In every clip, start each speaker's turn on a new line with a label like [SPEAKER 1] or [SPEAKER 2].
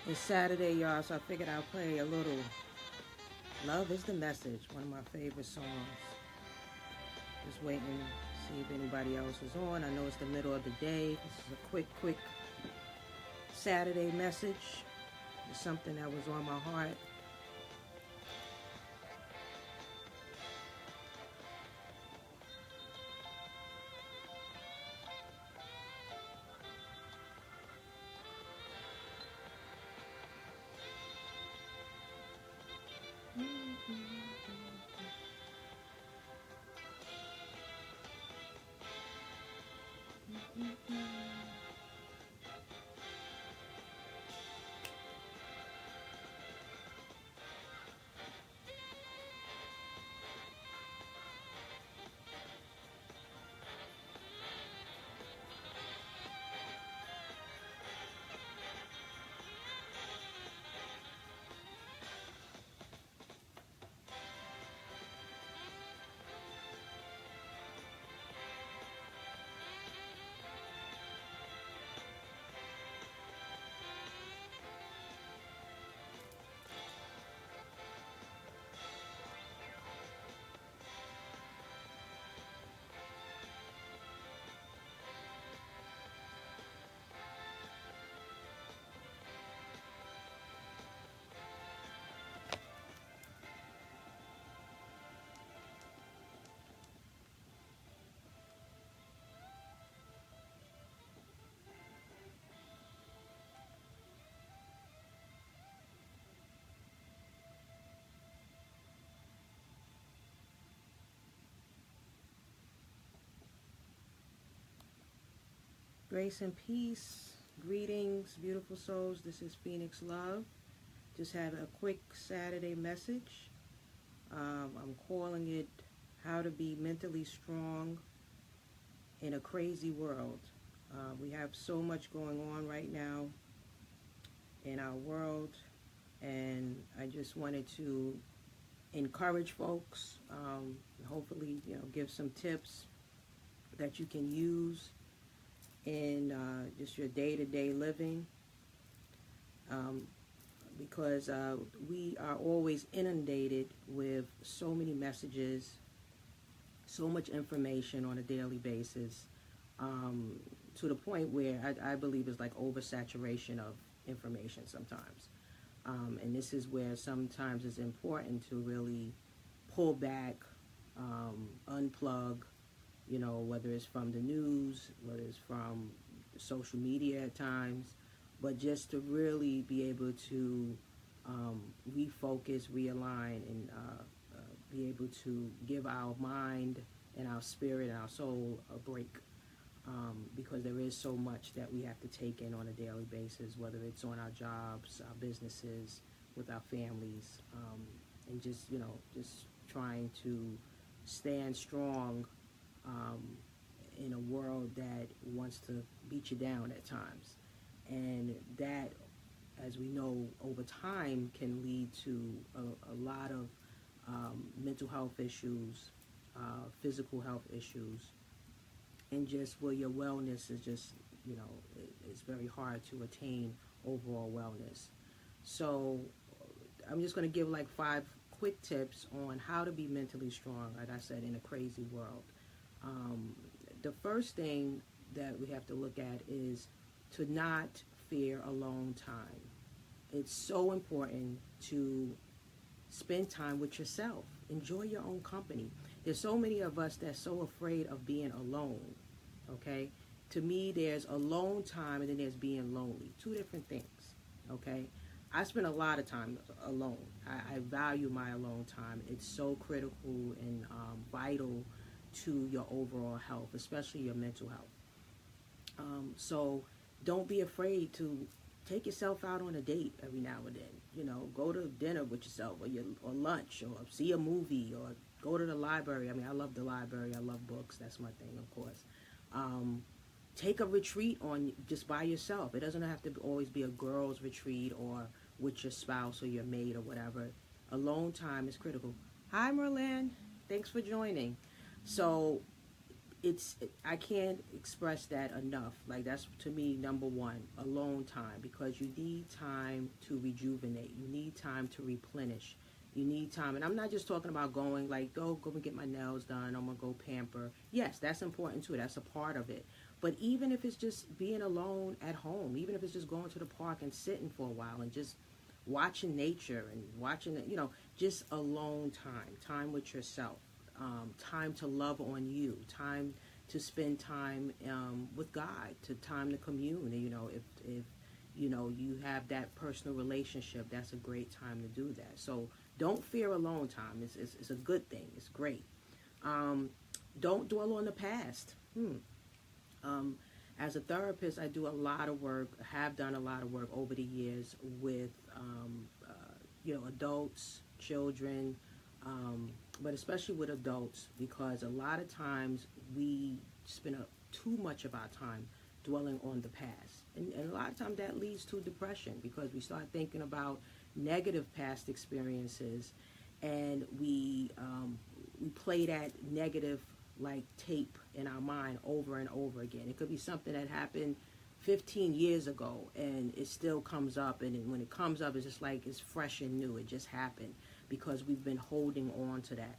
[SPEAKER 1] It's Saturday, y'all, so I figured I'll play a little Love is the Message, one of my favorite songs. Just waiting to see if anybody else is on. I know it's the middle of the day. This is a quick Saturday message. It's something that was on my heart. Grace and peace. Greetings, beautiful souls. This is Phoenix Love. Just had a quick Saturday message. I'm calling it How to Be Mentally Strong in a Crazy World. We have so much going on right now in our world, and I just wanted to encourage folks, hopefully, give some tips that you can use in just your day-to-day living, because we are always inundated with so many messages, so much information on a daily basis, to the point where I believe it's like oversaturation of information sometimes. And this is where sometimes it's important to really pull back, unplug, whether it's from the news, whether it's from social media at times, but just to really be able to refocus, realign, and be able to give our mind and our spirit and our soul a break, because there is so much that we have to take in on a daily basis, whether it's on our jobs, our businesses, with our families, and just trying to stand strong in a world that wants to beat you down at times. And that, as we know, over time can lead to a lot of mental health issues, physical health issues, and just where your wellness is just, it's very hard to attain overall wellness. So I'm just going to give like 5 quick tips on how to be mentally strong, like I said, in a crazy world. The first thing that we have to look at is to not fear alone time. It's so important to spend time with yourself. Enjoy your own company. There's so many of us that's so afraid of being alone, okay? To me, there's alone time and then there's being lonely. 2 different things, okay? I spend a lot of time alone. I value my alone time. It's so critical and vital to your overall health, especially your mental health. So don't be afraid to take yourself out on a date every now and then. Go to dinner with yourself, or lunch, or see a movie, or go to the library. I mean, I love the library. I love books. That's my thing, of course. Take a retreat on just by yourself. It doesn't have to always be a girls' retreat or with your spouse or your mate or whatever. Alone time is critical. Hi, Merlin. Thanks for joining. So I can't express that enough. Like, that's to me number one, alone time, because you need time to rejuvenate. You need time to replenish. You need time, and I'm not just talking about going like, go and get my nails done. I'm gonna go pamper. Yes, that's important too. That's a part of it. But even if it's just being alone at home, even if it's just going to the park and sitting for a while and just watching nature and watching it, just alone time, time with yourself, time to love on you, time to spend time with God, to time to commune. And, if you have that personal relationship, that's a great time to do that. So don't fear alone time. It's a good thing. It's great. Don't dwell on the past. As a therapist, I do a lot of work, have done a lot of work over the years with, adults, children, but especially with adults, because a lot of times we spend too much of our time dwelling on the past. And a lot of times that leads to depression, because we start thinking about negative past experiences, and we play that negative like tape in our mind over and over again. It could be something that happened 15 years ago and it still comes up, and when it comes up, it's just like it's fresh and new. It just happened because we've been holding on to that.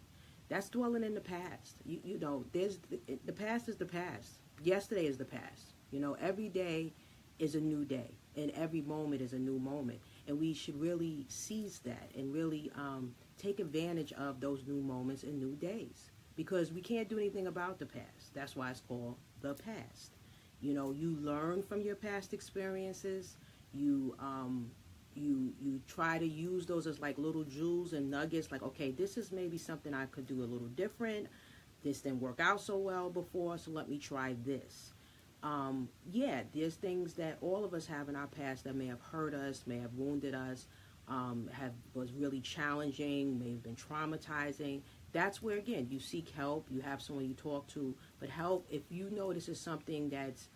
[SPEAKER 1] That's dwelling in the past. The past is the past. Yesterday is the past. Every day is a new day, and every moment is a new moment, and we should really seize that and really take advantage of those new moments and new days, because we can't do anything about the past. That's why it's called the past. You learn from your past experiences. You try to use those as like little jewels and nuggets. Like, okay, this is maybe something I could do a little different. This didn't work out so well before, so let me try this. There's things that all of us have in our past that may have hurt us, may have wounded us, was really challenging, may have been traumatizing. That's where, again, you seek help, you have someone you talk to. But help, if you know this is something that's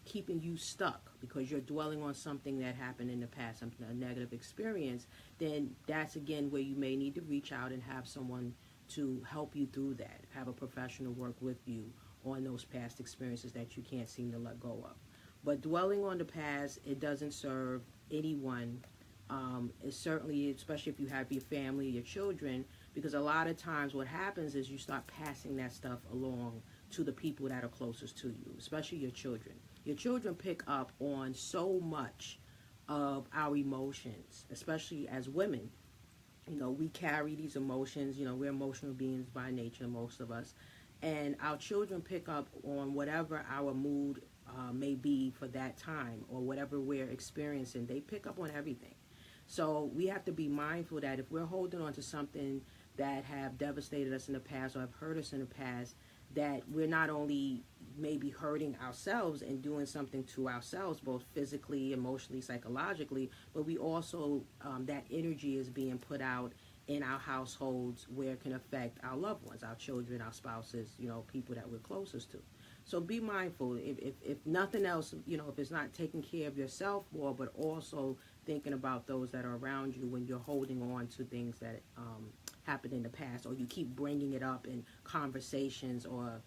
[SPEAKER 1] keeping you stuck because you're dwelling on something that happened in the past, a negative experience, then that's, again, where you may need to reach out and have someone to help you through that, have a professional work with you on those past experiences that you can't seem to let go of. But dwelling on the past, it doesn't serve anyone. It's certainly, especially if you have your family, your children, because a lot of times what happens is you start passing that stuff along to the people that are closest to you, especially your children. Your children pick up on so much of our emotions, especially as women. We carry these emotions. We're emotional beings by nature, most of us. And our children pick up on whatever our mood may be for that time, or whatever we're experiencing. They pick up on everything. So we have to be mindful that if we're holding on to something that have devastated us in the past or have hurt us in the past, that we're not only maybe hurting ourselves and doing something to ourselves, both physically, emotionally, psychologically, but we also, that energy is being put out in our households where it can affect our loved ones, our children, our spouses, people that we're closest to. So be mindful, if nothing else, if it's not taking care of yourself more, but also thinking about those that are around you when you're holding on to things that happened in the past, or you keep bringing it up in conversations, or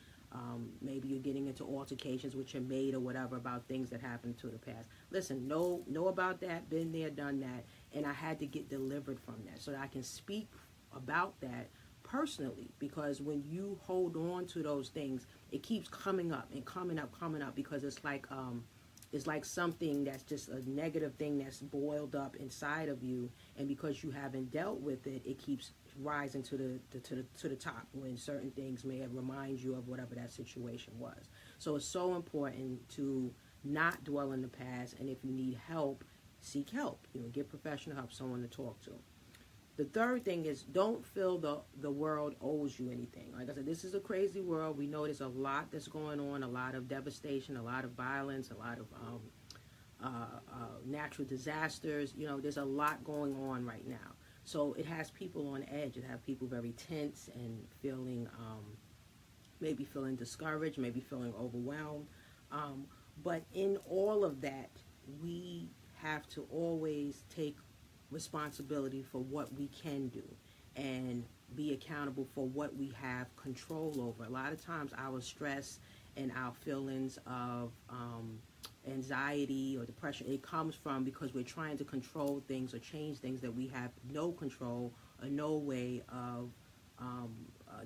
[SPEAKER 1] maybe you're getting into altercations with your mate or whatever about things that happened to the past. Listen, know about that, been there, done that, and I had to get delivered from that so that I can speak about that personally, because when you hold on to those things, it keeps coming up and coming up, because it's like something that's just a negative thing that's boiled up inside of you, and because you haven't dealt with it, it keeps rising to the top when certain things may remind you of whatever that situation was. So it's so important to not dwell in the past, and if you need help, seek help. Get professional help, someone to talk to. The third thing is, don't feel the world owes you anything. Like I said, this is a crazy world. We know there's a lot that's going on, a lot of devastation, a lot of violence, a lot of natural disasters. There's a lot going on right now. So it has people on edge. It has people very tense and maybe feeling discouraged, maybe feeling overwhelmed. But in all of that, we have to always take responsibility for what we can do. And be accountable for what we have control over. A lot of times our stress and our feelings of anxiety or depression, it comes from because we're trying to control things or change things that we have no control or no way of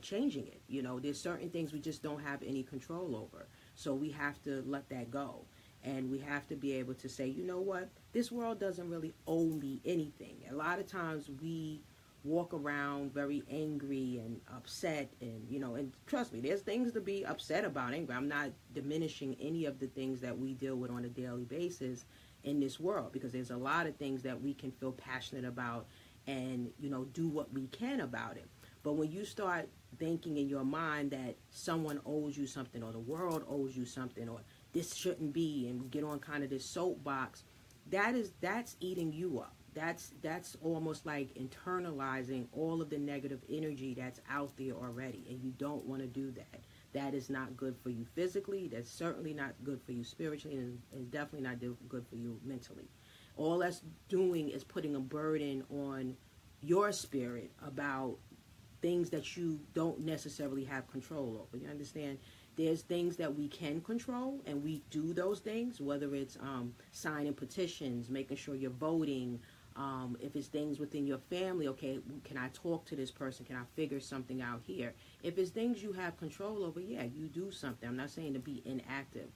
[SPEAKER 1] changing it. You know, there's certain things we just don't have any control over. So we have to let that go. And we have to be able to say, you know what, this world doesn't really owe me anything. A lot of times we walk around very angry and upset, and, you know, and trust me, there's things to be upset about. Angry. I'm not diminishing any of the things that we deal with on a daily basis in this world, because there's a lot of things that we can feel passionate about and, you know, do what we can about it. But when you start thinking in your mind that someone owes you something, or the world owes you something, or this shouldn't be, and get on kind of this soapbox, that's eating you up. That's almost like internalizing all of the negative energy that's out there already, and you don't want to do that. That is not good for you physically. That's certainly not good for you spiritually, and definitely not good for you mentally. All that's doing is putting a burden on your spirit about things that you don't necessarily have control over. You understand? There's things that we can control, and we do those things, whether it's signing petitions, making sure you're voting. If it's things within your family, okay, can I talk to this person? Can I figure something out here? If it's things you have control over, yeah, you do something. I'm not saying to be inactive.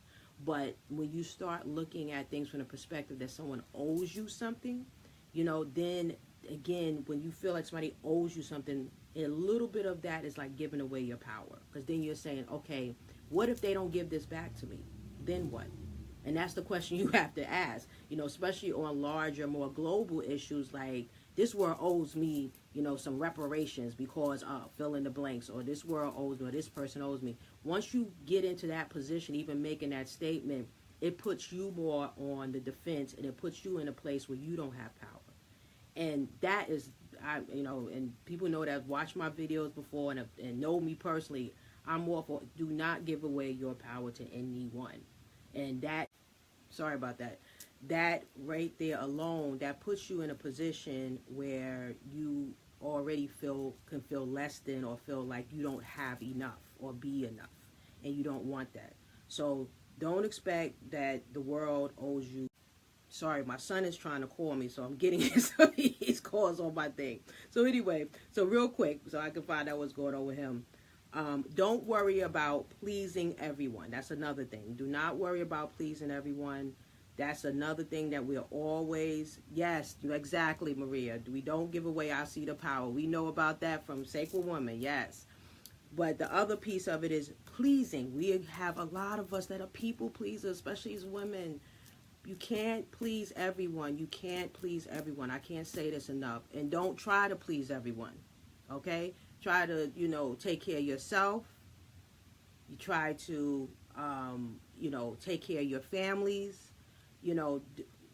[SPEAKER 1] But when you start looking at things from the perspective that someone owes you something, you know, then again, when you feel like somebody owes you something, a little bit of that is like giving away your power. Because then you're saying, okay, what if they don't give this back to me? Then what? And that's the question you have to ask, you know, especially on larger, more global issues like this world owes me, you know, some reparations because fill in the blanks, or this world owes me, or this person owes me. Once you get into that position, even making that statement, it puts you more on the defense, and it puts you in a place where you don't have power. And that is, you know, and people know that, watch my videos before and know me personally, I'm more for do not give away your power to anyone. And that, sorry about that, that right there alone, that puts you in a position where you already can feel less than, or feel like you don't have enough or be enough. And you don't want that. So don't expect that the world owes you. Sorry, my son is trying to call me, so I'm getting his calls on my thing. So anyway, so real quick, so I can find out what's going on with him. Don't worry about pleasing everyone. That's another thing. Do not worry about pleasing everyone. That's another thing that we're always, yes, exactly, Maria. We don't give away our seat of power. We know about that from Sacred Woman, yes. But the other piece of it is pleasing. We have a lot of us that are people pleasers, especially as women. You can't please everyone. You can't please everyone. I can't say this enough. And don't try to please everyone, okay? Try to, you know, take care of yourself. You try to, you know, take care of your families. You know,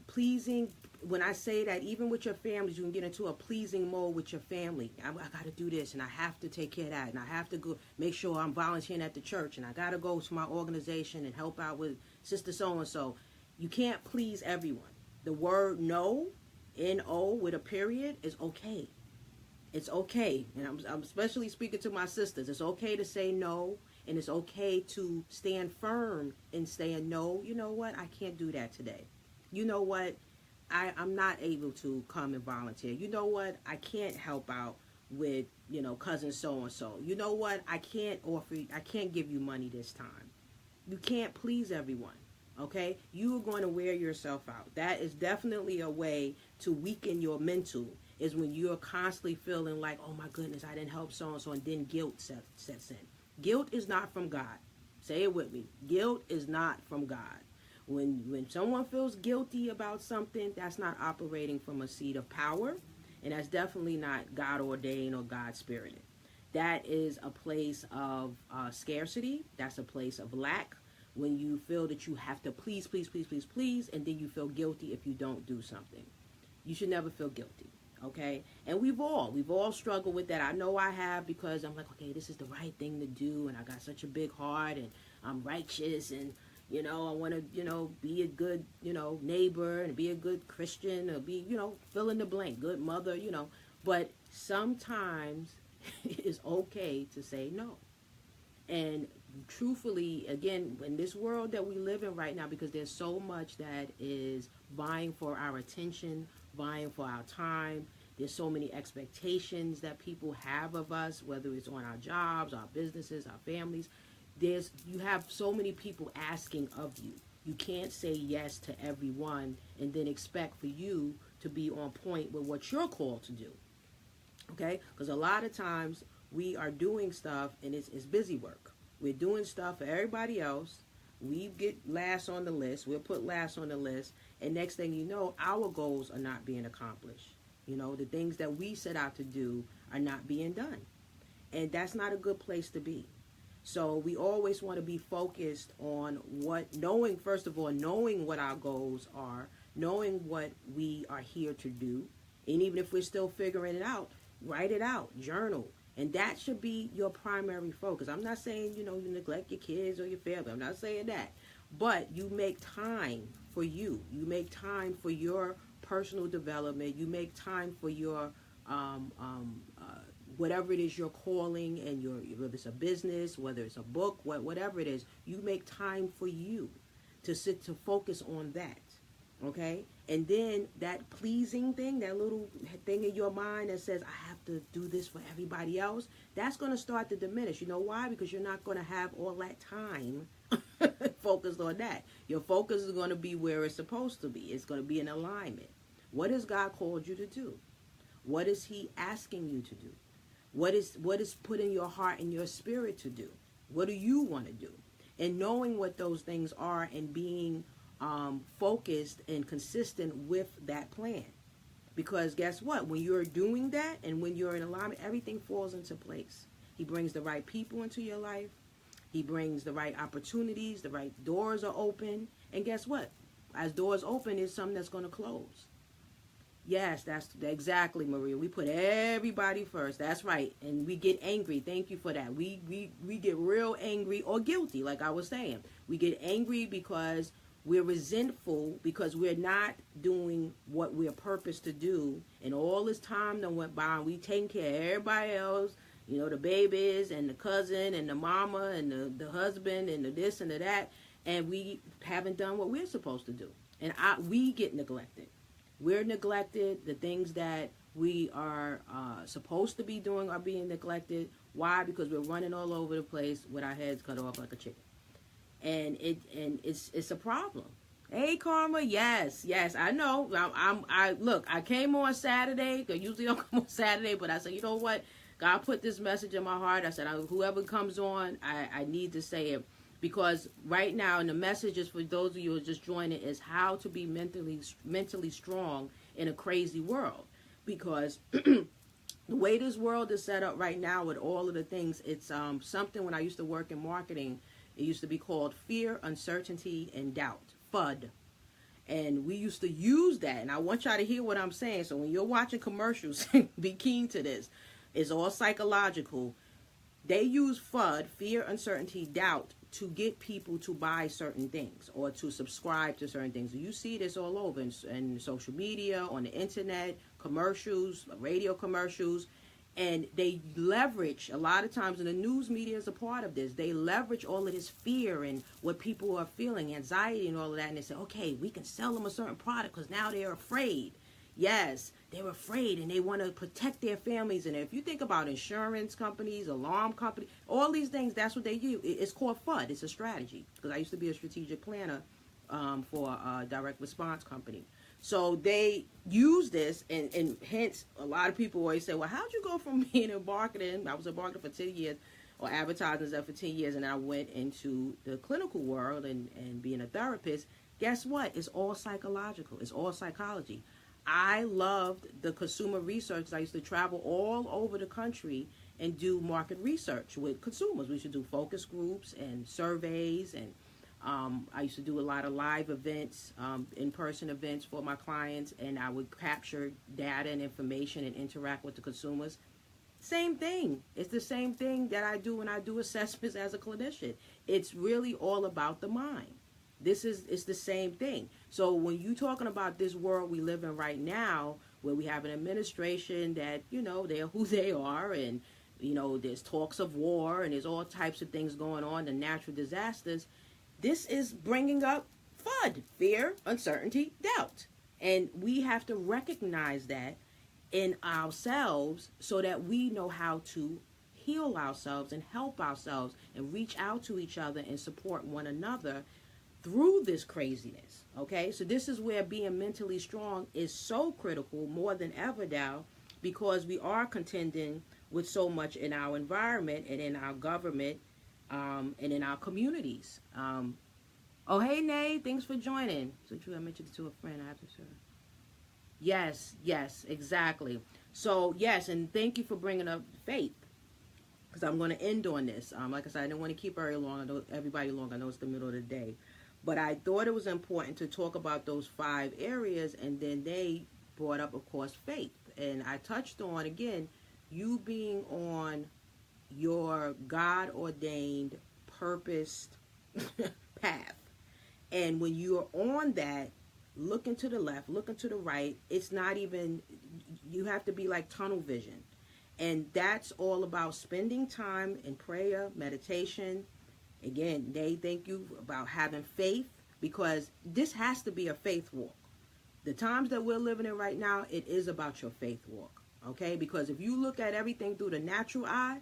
[SPEAKER 1] pleasing, when I say that, even with your families, you can get into a pleasing mode with your family. I got to do this, and I have to take care of that, and I have to go make sure I'm volunteering at the church, and I got to go to my organization and help out with sister so-and-so. You can't please everyone. The word no, N-O with a period, is okay. It's okay. And I'm especially speaking to my sisters. It's okay to say no, and it's okay to stand firm in saying no. You know what? I can't do that today. You know what? I'm not able to come and volunteer. You know what? I can't help out with, you know, cousin so-and-so. You know what? I can't give you money this time. You can't please everyone. Okay, you are going to wear yourself out. That is definitely a way to weaken your mental, is when you're constantly feeling like, oh my goodness, I didn't help so-and-so, and then guilt sets in. Guilt is not from God. Say it with me. Guilt is not from God. When someone feels guilty about something, that's not operating from a seat of power, and that's definitely not God ordained or God spirited. That is a place of scarcity. That's a place of lack. When you feel that you have to please, and then you feel guilty if you don't do something. You should never feel guilty, okay? And we've all struggled with that. I know I have, because I'm like, okay, this is the right thing to do, and I got such a big heart, and I'm righteous, and, you know, I want to, you know, be a good, you know, neighbor, and be a good Christian, or be, you know, fill in the blank, good mother, you know. But sometimes It is okay to say no. And truthfully, again, in this world that we live in right now, because there's so much that is vying for our attention, vying for our time, there's so many expectations that people have of us, whether it's on our jobs, our businesses, our families. You have so many people asking of you. You can't say yes to everyone and then expect for you to be on point with what you're called to do. Okay? Because a lot of times we are doing stuff and it's busy work. We're doing stuff for everybody else. We get last on the list. We'll put last on the list. And next thing you know, our goals are not being accomplished. You know, the things that we set out to do are not being done. And that's not a good place to be. So we always want to be focused on knowing what our goals are, knowing what we are here to do. And even if we're still figuring it out, write it out, journal. And that should be your primary focus. I'm not saying, you neglect your kids or your family. I'm not saying that. But you make time for you. You make time for your personal development. You make time for your whatever it is you're calling, and whether it's a business, whether it's a book, whatever it is, you make time for you to focus on that. Okay? And then that pleasing thing, that little thing in your mind that says, I have to do this for everybody else, that's going to start to diminish. You know why? Because you're not going to have all that time focused on that. Your focus is going to be where it's supposed to be. It's going to be in alignment. What has God called you to do? What is He asking you to do? What is put in your heart and your spirit to do? What do you want to do? And knowing what those things are and being focused and consistent with that plan. Because guess what? When you're doing that and when you're in alignment, everything falls into place. He brings the right people into your life. He brings the right opportunities. The right doors are open. And guess what? As doors open, there's something that's going to close. Yes, that's exactly, Maria. We put everybody first. That's right. And we get angry. Thank you for that. We get real angry or guilty, like I was saying. We get angry because we're resentful because we're not doing what we're purposed to do. And all this time that went by, and we taking care of everybody else, the babies and the cousin and the mama and the husband and the this and the that. And we haven't done what we're supposed to do. And we get neglected. We're neglected. The things that we are supposed to be doing are being neglected. Why? Because we're running all over the place with our heads cut off like a chicken. And it's a problem. Hey, Karma, yes, I know. I came on Saturday. I usually don't come on Saturday, but I said, you know what? God put this message in my heart. I said, whoever comes on, I need to say it. Because right now, and the message is for those of you who are just joining, is how to be mentally strong in a crazy world. Because the way this world is set up right now with all of the things, it's something when I used to work in marketing, it used to be called fear, uncertainty, and doubt, FUD. And we used to use that. And I want y'all to hear what I'm saying. So when you're watching commercials, be keen to this. It's all psychological. They use FUD, fear, uncertainty, doubt, to get people to buy certain things or to subscribe to certain things. You see this all over in social media, on the internet, commercials, radio commercials, and they leverage, a lot of times, and the news media is a part of this, they leverage all of this fear and what people are feeling, anxiety and all of that, and they say, okay, we can sell them a certain product because now they're afraid. Yes, they're afraid and they want to protect their families. And if you think about insurance companies, alarm companies, all these things, that's what they do. It's called FUD. It's a strategy. Because I used to be a strategic planner for a direct response company. So they use this, and hence a lot of people always say, well, how'd you go from being in marketing? I was in marketing for 10 years, or advertising for 10 years, and I went into the clinical world and being a therapist. Guess what? It's all psychological. It's all psychology. I loved the consumer research. I used to travel all over the country and do market research with consumers. We should do focus groups and surveys, and I used to do a lot of live events, in-person events for my clients, and I would capture data and information and interact with the consumers. Same thing. It's the same thing that I do when I do assessments as a clinician. It's really all about the mind. It's the same thing. So when you're talking about this world we live in right now, where we have an administration that, they're who they are, and There's talks of war and there's all types of things going on, the natural disasters. This is bringing up FUD, fear, uncertainty, doubt. And we have to recognize that in ourselves so that we know how to heal ourselves and help ourselves and reach out to each other and support one another through this craziness. Okay, so this is where being mentally strong is so critical more than ever now, because we are contending with so much in our environment and in our government, and in our communities. Oh, hey, Nay, thanks for joining. So true, I mentioned it to a friend. I have to share. Yes, exactly. So, yes, and thank you for bringing up faith, because I'm going to end on this. Like I said, I didn't want to keep everybody long. I know it's the middle of the day. But I thought it was important to talk about those 5 areas, and then they brought up, of course, faith. And I touched on, again, you being on your God-ordained, purposed path. And when you're on that, looking to the left, looking to the right, it's not even, you have to be like tunnel vision. And that's all about spending time in prayer, meditation. Again, they thank you about having faith, because this has to be a faith walk. The times that we're living in right now, it is about your faith walk. Okay? Because if you look at everything through the natural eye,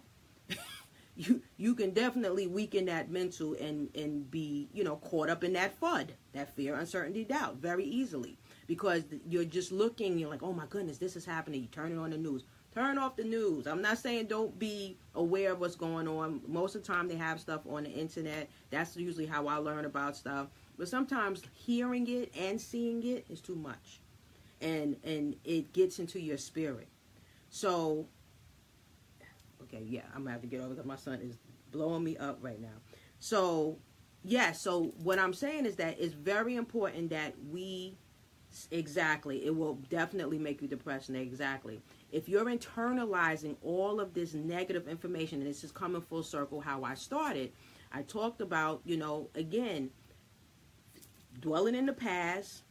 [SPEAKER 1] you can definitely weaken that mental and be, caught up in that FUD, that fear, uncertainty, doubt, very easily. Because you're just looking, you're like, oh my goodness, this is happening. You turn it on the news. Turn off the news. I'm not saying don't be aware of what's going on. Most of the time they have stuff on the internet. That's usually how I learn about stuff. But sometimes hearing it and seeing it is too much. And it gets into your spirit. So, okay, yeah, I'm going to have to get over because my son is blowing me up right now. So, yeah, so what I'm saying is that it's very important that exactly, it will definitely make you depressed, exactly. If you're internalizing all of this negative information, and this is coming full circle how I started, I talked about, again, dwelling in the past,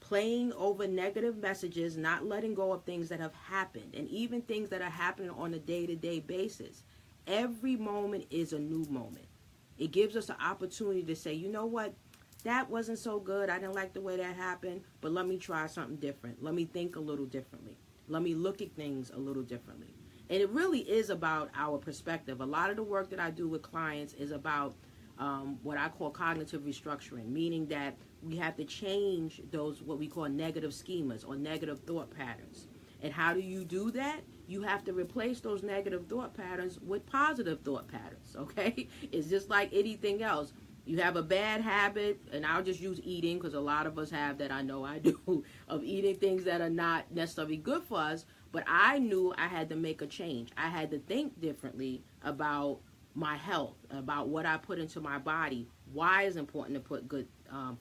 [SPEAKER 1] playing over negative messages, not letting go of things that have happened, and even things that are happening on a day-to-day basis. Every moment is a new moment. It gives us an opportunity to say, you know what, that wasn't so good. I didn't like the way that happened, but let me try something different. Let me think a little differently. Let me look at things a little differently. And it really is about our perspective. A lot of the work that I do with clients is about what I call cognitive restructuring, meaning that we have to change those, what we call negative schemas or negative thought patterns. And how do you do that? You have to replace those negative thought patterns with positive thought patterns, okay? It's just like anything else. You have a bad habit, and I'll just use eating because a lot of us have that, I know I do, of eating things that are not necessarily good for us, but I knew I had to make a change. I had to think differently about my health, about what I put into my body, why it's important to put good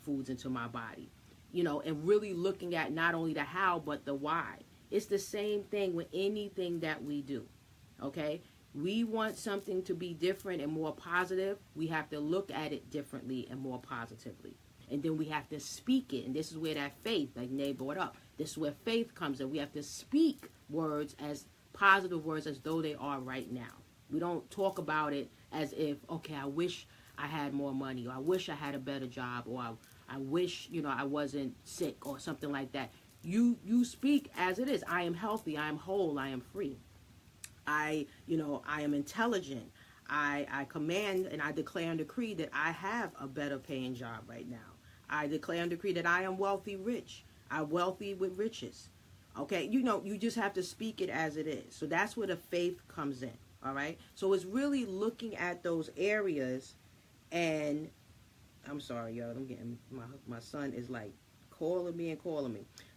[SPEAKER 1] foods into my body, and really looking at not only the how, but the why. It's the same thing with anything that we do, okay? We want something to be different and more positive. We have to look at it differently and more positively. And then we have to speak it. And this is where that faith, like Nay brought up, this is where faith comes in. We have to speak words as positive words as though they are right now. We don't talk about it as if, okay, I wish I had more money, or I wish I had a better job, or I wish, I wasn't sick or something like that. You speak as it is. I am healthy. I am whole. I am free. I am intelligent. I command and I declare and decree that I have a better paying job right now. I declare and decree that I am wealthy, rich. I'm wealthy with riches. Okay, you just have to speak it as it is. So that's where the faith comes in. All right. So it's really looking at those areas, and I'm sorry, y'all. I'm getting my son is like calling me.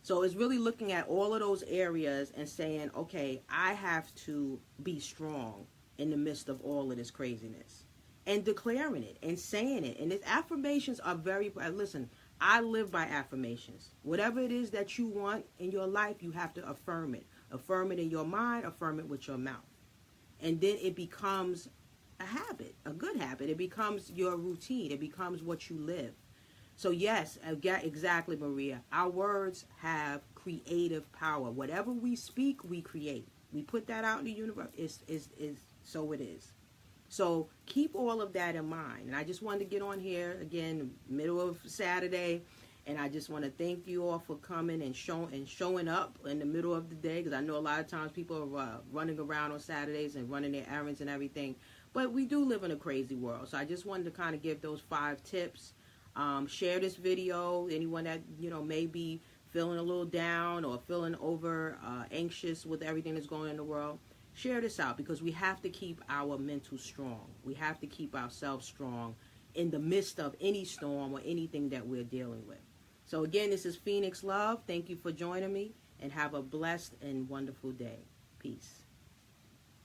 [SPEAKER 1] So it's really looking at all of those areas and saying, okay, I have to be strong in the midst of all of this craziness, and declaring it and saying it. And its affirmations are very, listen, I live by affirmations. Whatever it is that you want in your life, you have to affirm it. Affirm it in your mind, affirm it with your mouth. And then it becomes a habit, a good habit. It becomes your routine. It becomes what you live. So yes, exactly, Maria. Our words have creative power. Whatever we speak, we create. We put that out in the universe. Is so it is. So keep all of that in mind. And I just wanted to get on here again, middle of Saturday, and I just want to thank you all for coming and showing up in the middle of the day, because I know a lot of times people are running around on Saturdays and running their errands and everything. But we do live in a crazy world. So I just wanted to kind of give those 5 tips. Share this video. Anyone that, may be feeling a little down or feeling over anxious with everything that's going on in the world, share this out, because we have to keep our mental strong. We have to keep ourselves strong in the midst of any storm or anything that we're dealing with. So again, this is Phoenix Love. Thank you for joining me, and have a blessed and wonderful day. Peace.